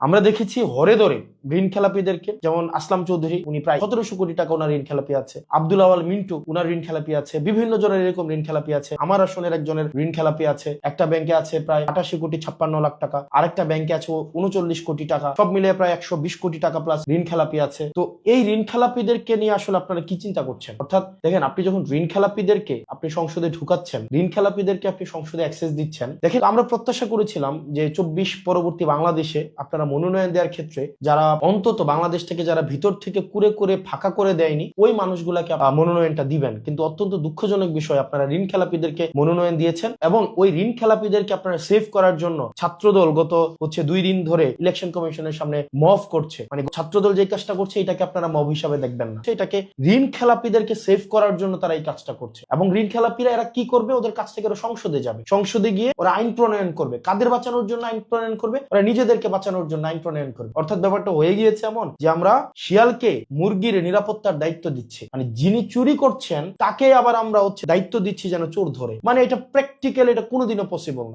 আমরা দেখেছি হরে ধরে ঋণ খেলাপিদেরকে, যেমন আসলাম চৌধুরী, উনি প্রায় 1700 কোটি টাকা ওনার ঋণ খেলাপি আছে। আব্দুল আওয়াল মিন্টু, উনার ঋণ খেলাপি আছে। বিভিন্ন জনের এরকম ঋণ খেলাপি আছে। আমার আসনের একজনের ঋণ খেলাপি আছে। একটা ব্যাংকে আছে প্রায় 88,56,00,000 টাকা, আরেকটা ব্যাংকে আছে 39 কোটি টাকা, সব মিলিয়ে প্রায় 120 কোটি টাকা প্লাস ঋণ খেলাপি আছে। তো এই ঋণ খেলাপিদেরকে নিয়ে আসলে আপনারা কি চিন্তা করছেন? অর্থাৎ দেখেন, আপনি যখন ঋণ খেলাপিদেরকে আপনি সংসদে ঢুকাচ্ছেন, ঋণ খেলাপিদেরকে আপনি সংসদে অ্যাক্সেস দিচ্ছেন, দেখেন আমরা প্রত্যাশা করেছিলাম যে 24 পরবর্তী বাংলাদেশে আপনারা মনোনয়ন দেওয়ার ক্ষেত্রে যারা অন্তত বাংলাদেশ থেকে যারা ভিতর থেকে কুরে করে ফাঁকা করে দেয়নি ওই মানুষগুলাকে মনোনয়নটা দিবেন, কিন্তু অত্যন্ত দুঃখজনক বিষয় আপনারা ঋণ খেলাপিদেরকে মনোনয়ন দিয়েছেন এবং ওই ঋণ খেলাপিদেরকে আপনারা সেভ করার জন্য ছাত্রদল গত 2 দিন ধরে ইলেকশন কমিশনের সামনে মব করছে। মানে ছাত্রদল যে কাজটা করছে এটাকে আপনারা মব হিসাবে দেখবেন না, সেটাকে ঋণ খেলাপিদেরকে সেভ করার জন্য তারা এই কাজটা করছে। এবং ঋণ খেলাপিরা এরা কি করবে, ওদের কাছ থেকে ওরা সংসদে যাবে, সংসদে গিয়ে ওরা আইন প্রণয়ন করবে। কাদের বাঁচানোর জন্য আইন প্রণয়ন করবে? ওরা নিজেদেরকে বাঁচানোর জন্য আইন প্রণয়ন করবে। অর্থাৎ ব্যাপারটা হয়ে গিয়েছে এমন যে আমরা শিয়ালকে মুরগির নিরাপত্তার দায়িত্ব দিচ্ছি, মানে যিনি চুরি করছেন তাকে আবার আমরা দায়িত্ব দিচ্ছি যেন চোর ধরে। মানে এটা প্র্যাকটিক্যাল, এটা কোনোদিনও পসিবল না।